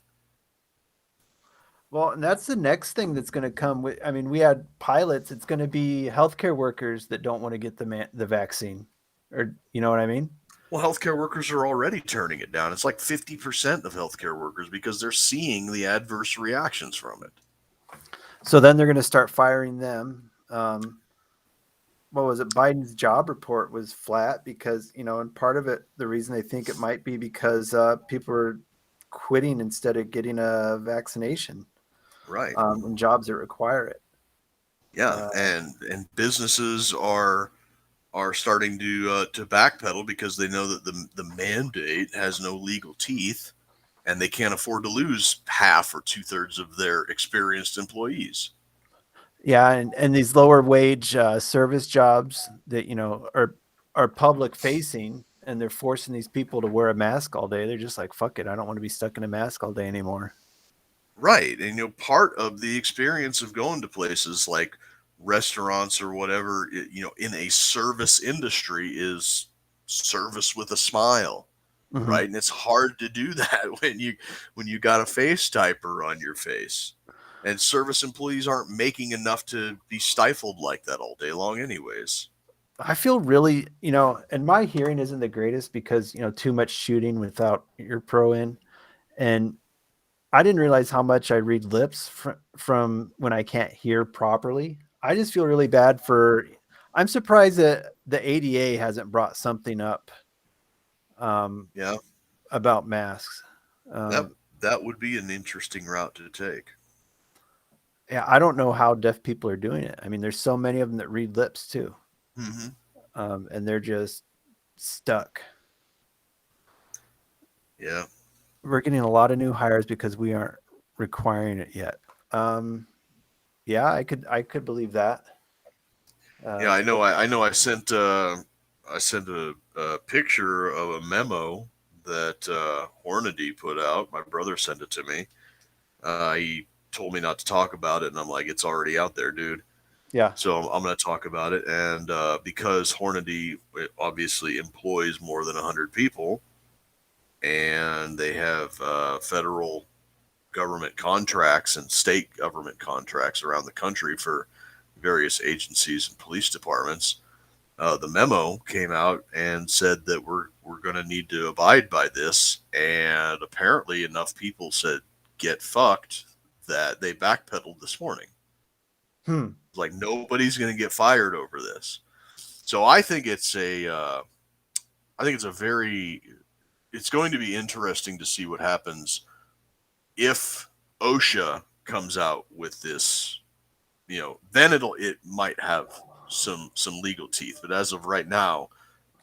Speaker 1: Well, and that's the next thing that's going to come with. I mean, we had pilots. It's going to be healthcare workers that don't want to get the vaccine, or you know what I mean?
Speaker 2: Well, healthcare workers are already turning it down. It's like 50% of healthcare workers because they're seeing the adverse reactions from it.
Speaker 1: So then they're going to start firing them. What was it? Biden's job report was flat because, and part of it, the reason they think it might be because people are quitting instead of getting a vaccination.
Speaker 2: Right.
Speaker 1: In jobs that require it.
Speaker 2: Yeah, and businesses are starting to backpedal because they know that the mandate has no legal teeth, and they can't afford to lose half or 2/3 of their experienced employees.
Speaker 1: Yeah, and these lower wage service jobs that are public facing, and they're forcing these people to wear a mask all day. They're just like, fuck it, I don't want to be stuck in a mask all day anymore.
Speaker 2: Right, and part of the experience of going to places like restaurants or whatever, in a service industry is service with a smile.
Speaker 1: Mm-hmm.
Speaker 2: Right, and it's hard to do that when you got a face diaper on your face, and service employees aren't making enough to be stifled like that all day long anyways.
Speaker 1: I feel really, and my hearing isn't the greatest because too much shooting without ear pro in, and I didn't realize how much I read lips from when I can't hear properly. I just feel really bad for. I'm surprised that the ADA hasn't brought something up
Speaker 2: Yeah,
Speaker 1: about masks.
Speaker 2: that
Speaker 1: Um,
Speaker 2: that would be an interesting route to take.
Speaker 1: yeah, I don't know how deaf people are doing it. I mean, there's so many of them that read lips too,
Speaker 2: Mm-hmm.
Speaker 1: and they're just stuck.
Speaker 2: Yeah,
Speaker 1: We're getting a lot of new hires because we aren't requiring it yet. Yeah, I could believe that.
Speaker 2: yeah, I
Speaker 1: But
Speaker 2: know. I know. I sent a picture of a memo that Hornady put out. My brother sent it to me. He told me not to talk about it, and I'm like, it's already out there, dude.
Speaker 1: yeah,
Speaker 2: So I'm going to talk about it. And because Hornady obviously employs more than 100 people, and they have federal government contracts and state government contracts around the country for various agencies and police departments, the memo came out and said that we're going to need to abide by this. And apparently, enough people said get fucked that they backpedaled this morning.
Speaker 1: hmm.
Speaker 2: Like nobody's going to get fired over this. So I think it's a very, it's going to be interesting to see what happens if OSHA comes out with this. Then it might have some legal teeth. But as of right now,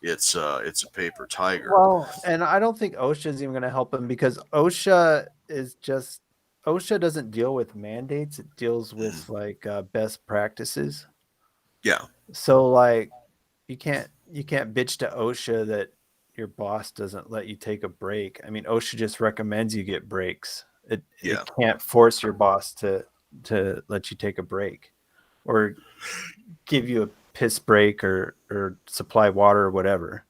Speaker 2: it's a paper tiger.
Speaker 1: Well, and I don't think OSHA is even going to help them because OSHA is just OSHA doesn't deal with mandates. It deals
Speaker 2: Mm,
Speaker 1: with like best practices.
Speaker 2: yeah,
Speaker 1: So like you can't bitch to OSHA that your boss doesn't let you take a break. I mean, OSHA just recommends you get breaks. It
Speaker 2: yeah,
Speaker 1: can't force your boss to let you take a break or give you a piss break or supply water or whatever.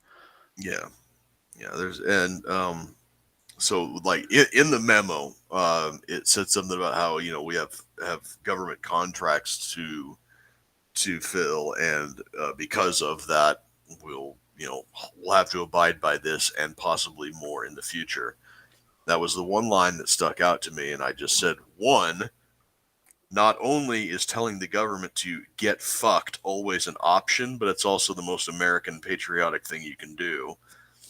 Speaker 2: yeah, yeah. There's and so like in the memo, it said something about how we have government contracts to fill, and because of that, we'll we'll have to abide by this and possibly more in the future. That was the one line that stuck out to me, and I just said, one, not only is telling the government to get fucked always an option, but it's also the most American patriotic thing you can do.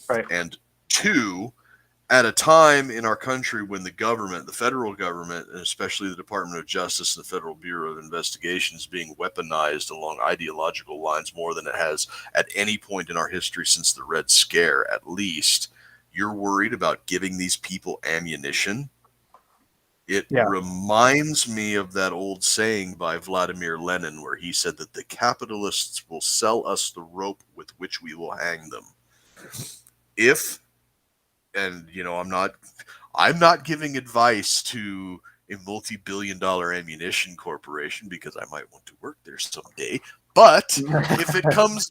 Speaker 1: Right.
Speaker 2: And two, at a time in our country when the government, the federal government, and especially the Department of Justice and the Federal Bureau of Investigation is being weaponized along ideological lines more than it has at any point in our history since the Red Scare, at least, you're worried about giving these people ammunition. It
Speaker 1: Yeah.
Speaker 2: reminds me of that old saying by Vladimir Lenin where he said that the capitalists will sell us the rope with which we will hang them. If and I'm not giving advice to a multi-billion-dollar ammunition corporation because I might want to work there someday. But if it comes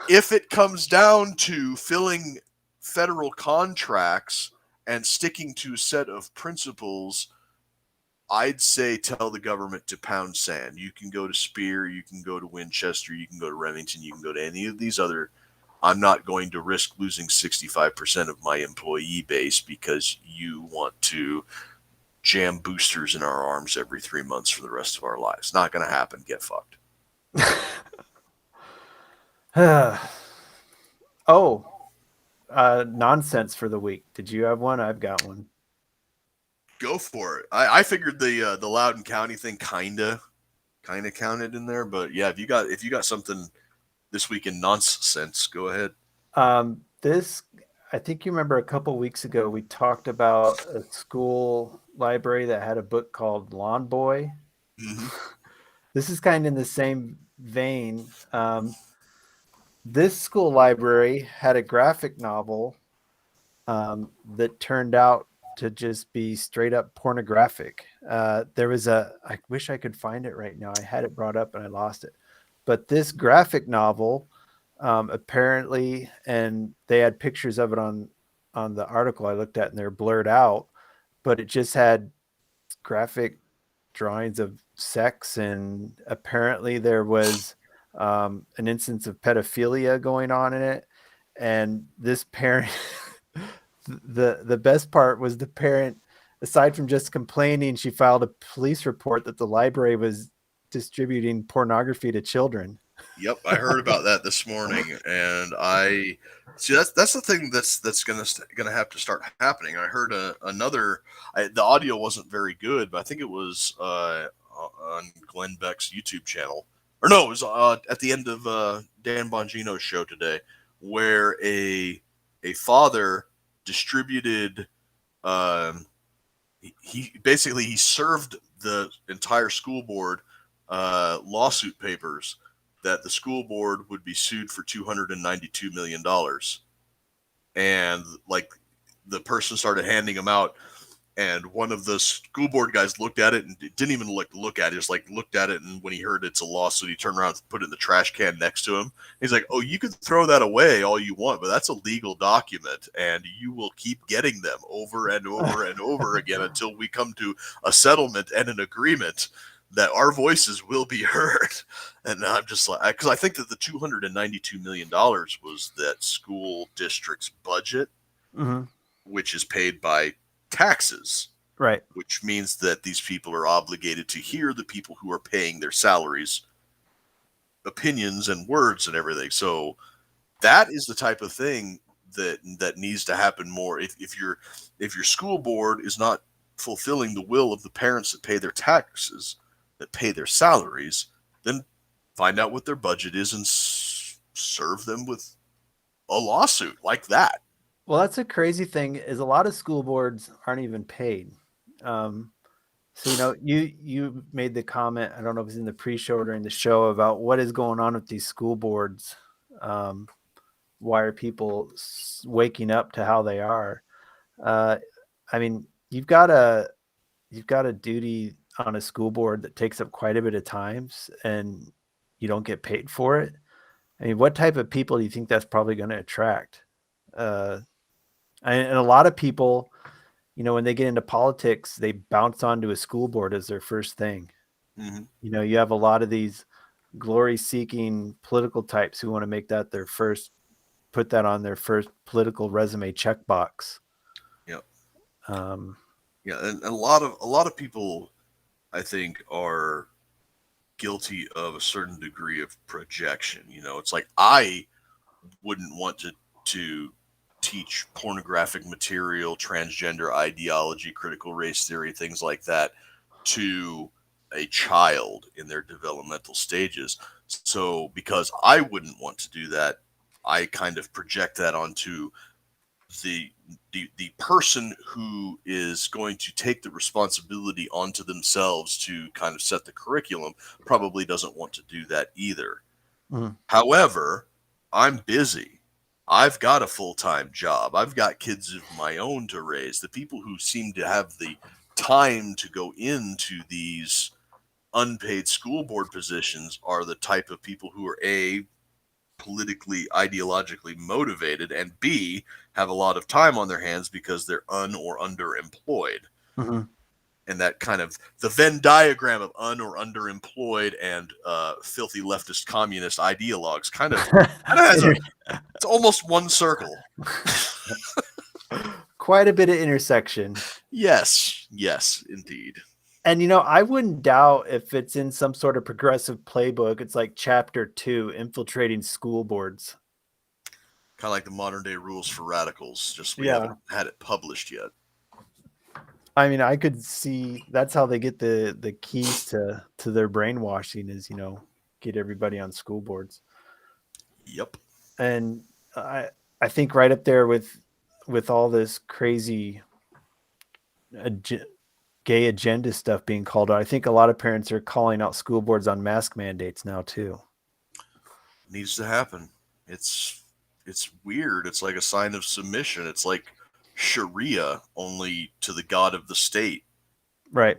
Speaker 2: if it comes down to filling federal contracts and sticking to a set of principles, I'd say tell the government to pound sand. You can go to Spear, you can go to Winchester, you can go to Remington, you can go to any of these other. I'm not going to risk losing 65% of my employee base because you want to jam boosters in our arms every 3 months for the rest of our lives. Not going to happen. Get fucked.
Speaker 1: Oh, nonsense for the week. Did you have one? I've got one.
Speaker 2: Go for it. I figured the Loudoun County thing kinda counted in there, but yeah, if you got something this week in nonsense, go ahead.
Speaker 1: This, I think you remember a couple weeks ago, we talked about a school library that had a book called Lawn Boy.
Speaker 2: Mm-hmm.
Speaker 1: This is kind of in the same vein. This school library had a graphic novel that turned out to just be straight up pornographic. I wish I could find it right now. I had it brought up and I lost it. But this graphic novel, apparently, and they had pictures of it on the article I looked at, and they're blurred out, but it just had graphic drawings of sex, and apparently there was an instance of pedophilia going on in it. And this parent, the best part was the parent, aside from just complaining, she filed a police report that the library was distributing pornography to children.
Speaker 2: Yep, I heard about that this morning, and I see that's the thing that's gonna have to start happening. I heard the audio wasn't very good, but I think it was on Glenn Beck's YouTube channel, or no, it was at the end of Dan Bongino's show today, where a father distributed. Um, he basically he served the entire school board lawsuit papers that the school board would be sued for $292 million, and like the person started handing them out, and one of the school board guys looked at it and didn't even look at it, just like looked at it, and when he heard it's a lawsuit, he turned around and put it in the trash can next to him. He's like, "Oh, you can throw that away all you want, but that's a legal document, and you will keep getting them over and over and over again until we come to a settlement and an agreement that our voices will be heard." And I'm just like, because I think that the $292 million was that school district's budget,
Speaker 1: Mm-hmm.
Speaker 2: which is paid by taxes,
Speaker 1: Right.
Speaker 2: which means that these people are obligated to hear the people who are paying their salaries, opinions, and words and everything. So that is the type of thing that needs to happen more. If your school board is not fulfilling the will of the parents that pay their taxes, that pay their salaries, then find out what their budget is and serve them with a lawsuit like that.
Speaker 1: Well, that's a crazy thing is a lot of school boards aren't even paid. Um, So, you made the comment, I don't know if it was in the pre-show or during the show, about what is going on with these school boards. Um, why are people waking up to how they are? Uh, I mean, you've got a duty on a school board that takes up quite a bit of times, and you don't get paid for it. I mean, what type of people do you think that's probably going to attract? Uh, and a lot of people, when they get into politics, they bounce onto a school board as their first thing.
Speaker 2: Mm-hmm.
Speaker 1: You have a lot of these glory seeking political types who want to make that put that on their first political resume checkbox.
Speaker 2: Yep.
Speaker 1: Um,
Speaker 2: Yeah, and a lot of people, I think, are guilty of a certain degree of projection. It's like I wouldn't want to teach pornographic material, transgender ideology, critical race theory, things like that to a child in their developmental stages. So because I wouldn't want to do that, I kind of project that onto the the person who is going to take the responsibility onto themselves to kind of set the curriculum probably doesn't want to do that either.
Speaker 1: mhm.
Speaker 2: However, I'm busy. I've got a full-time job. I've got kids of my own to raise. The people who seem to have the time to go into these unpaid school board positions are the type of people who are A, politically, ideologically motivated, and B, have a lot of time on their hands because they're or underemployed.
Speaker 1: Mhm.
Speaker 2: And that kind of the Venn diagram of or underemployed and filthy leftist communist ideologues kind of has it's almost one circle.
Speaker 1: Quite a bit of intersection.
Speaker 2: Yes, indeed.
Speaker 1: And I wouldn't doubt if it's in some sort of progressive playbook. It's like chapter 2, infiltrating school boards.
Speaker 2: Kind of like the modern day rules for radicals. Just we
Speaker 1: Yeah.
Speaker 2: haven't had it published yet.
Speaker 1: I mean, I could see that's how they get the keys to their brainwashing is, get everybody on school boards.
Speaker 2: Yep.
Speaker 1: And I think right up there with all this crazy gay agenda stuff being called out, I think a lot of parents are calling out school boards on mask mandates now too.
Speaker 2: Needs to happen. It's weird. It's like a sign of submission. It's like Sharia only to the god of the state.
Speaker 1: Right.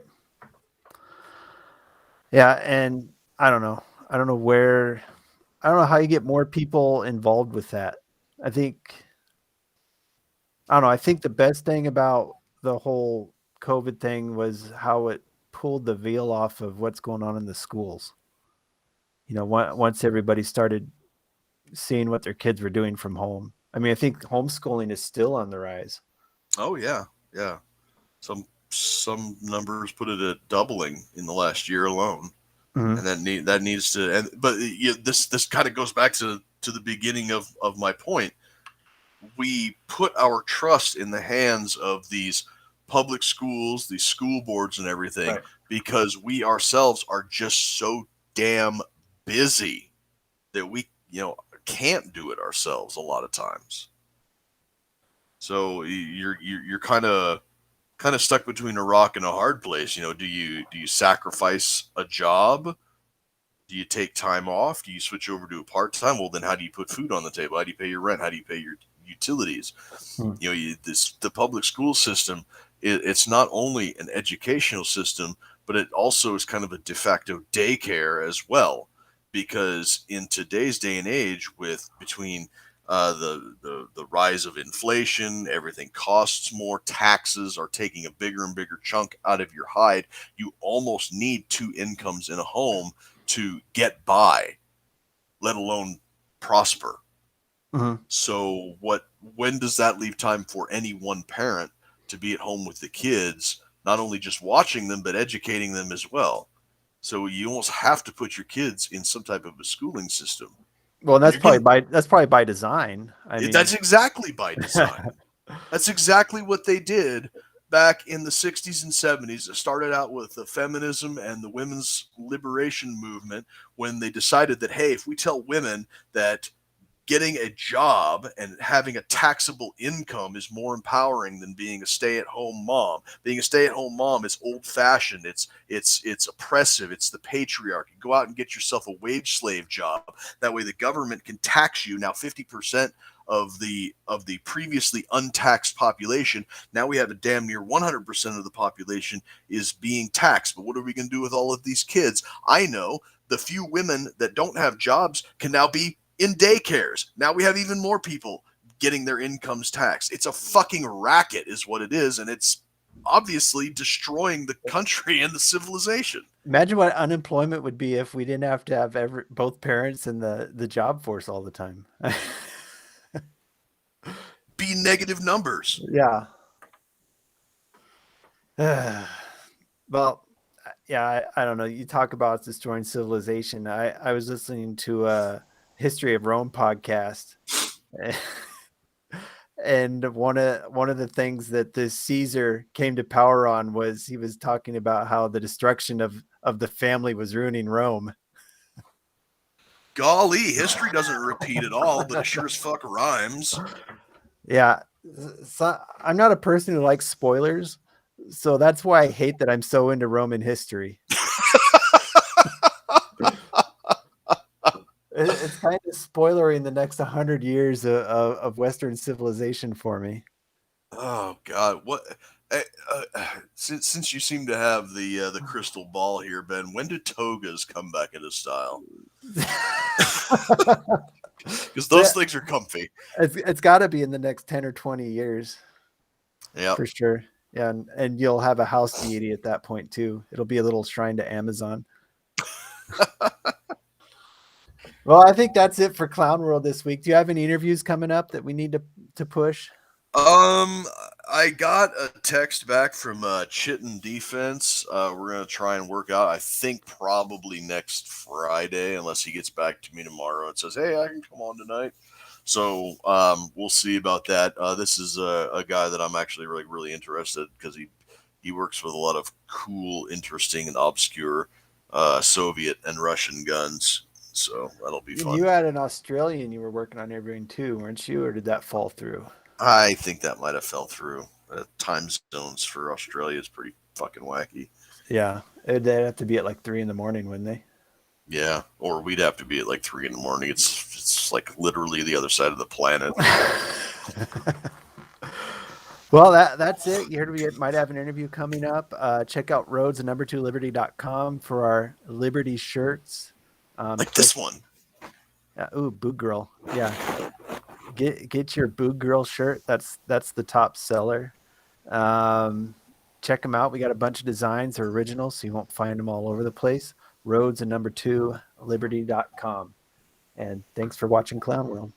Speaker 1: Yeah, and I don't know. I don't know how you get more people involved with that. I think I don't know. I think the best thing about the whole COVID thing was how it pulled the veil off of what's going on in the schools. Once everybody started seeing what their kids were doing from home. I mean, I think homeschooling is still on the rise.
Speaker 2: Oh yeah. Some numbers put it at doubling in the last year alone,
Speaker 1: Mhm.
Speaker 2: and that needs to. But this kind of goes back to the beginning of my point. We put our trust in the hands of these public schools, these school boards, and everything
Speaker 1: Right.
Speaker 2: because we ourselves are just so damn busy that we can't do it ourselves a lot of times. So you're kind of stuck between a rock and a hard place. Do you sacrifice a job? Do you take time off? Do you switch over to a part time? Well, then how do you put food on the table? How do you pay your rent? How do you pay your utilities?
Speaker 1: Hmm.
Speaker 2: The public school system. It's not only an educational system, but it also is kind of a de facto daycare as well. Because in today's day and age, with between the rise of inflation, everything costs more. Taxes are taking a bigger and bigger chunk out of your hide. You almost need two incomes in a home to get by, let alone prosper.
Speaker 1: Mhm.
Speaker 2: So when does that leave time for any one parent to be at home with the kids, not only just watching them but educating them as well? So you almost have to put your kids in some type of a schooling system.
Speaker 1: Well,
Speaker 2: And you're getting
Speaker 1: that's probably by design. I mean,
Speaker 2: that's exactly by design. That's exactly what they did back in the 60s and 70s. It started out with the feminism and the women's liberation movement when they decided that, hey, if we tell women that getting a job and having a taxable income is more empowering than being a stay-at-home mom. Being a stay-at-home mom is old-fashioned. It's oppressive. It's the patriarchy. Go out and get yourself a wage slave job. That way the government can tax you. Now 50% of the previously untaxed population, now we have a damn near 100% of the population is being taxed. But what are we going to do with all of these kids? I know the few women that don't have jobs can now be in daycares. Now we have even more people getting their incomes taxed. It's a fucking racket is what it is, and it's obviously destroying the country and the civilization.
Speaker 1: Imagine what unemployment would be if we didn't have to have both parents in the job force all the time.
Speaker 2: Be negative numbers.
Speaker 1: Yeah. Well, yeah, I don't know. You talk about destroying civilization. I was listening to a History of Rome podcast, and one of the things that this Caesar came to power on was he was talking about how the destruction of the family was ruining Rome.
Speaker 2: Golly, history doesn't repeat it all, but it sure as fuck rhymes.
Speaker 1: Yeah, so I'm not a person who likes spoilers, so that's why I hate that I'm so into Roman history. It's kind of spoilery in the next 100 years of Western civilization for me.
Speaker 2: Oh God, what? Since you seem to have the crystal ball here, Ben, when do togas come back into style? Because those things are comfy.
Speaker 1: It's got to be in the next 10 or 20 years.
Speaker 2: Yeah,
Speaker 1: for sure. Yeah, and you'll have a house deity at that point too. It'll be a little shrine to Amazon. Well, I think that's it for Clown World this week. Do you have any interviews coming up that we need to push?
Speaker 2: I got a text back from Chitin Defense. We're gonna try and work out. I think probably next Friday, unless he gets back to me tomorrow and says, "Hey, I can come on tonight." So we'll see about that. This is a guy that I'm actually really interested because he works with a lot of cool, interesting, and obscure Soviet and Russian guns. So that'll be fun.
Speaker 1: You had an Australian you were working on interviewing too, weren't you? Or did that fall through?
Speaker 2: I think that might have fell through. Time zones for Australia is pretty fucking wacky.
Speaker 1: Yeah, they'd have to be at like 3 a.m, wouldn't they?
Speaker 2: Yeah, or we'd have to be at like 3 a.m. It's like literally the other side of the planet.
Speaker 1: Well, that's it. You heard we might have an interview coming up. Check out roads and number2liberty.com for our Liberty shirts.
Speaker 2: Like this one.
Speaker 1: Ooh, Boog Girl. Yeah. Get your Boog Girl shirt. That's the top seller. Check them out. We got a bunch of designs. They're original, so you won't find them all over the place. Roads and number2liberty.com. And thanks for watching Clown World.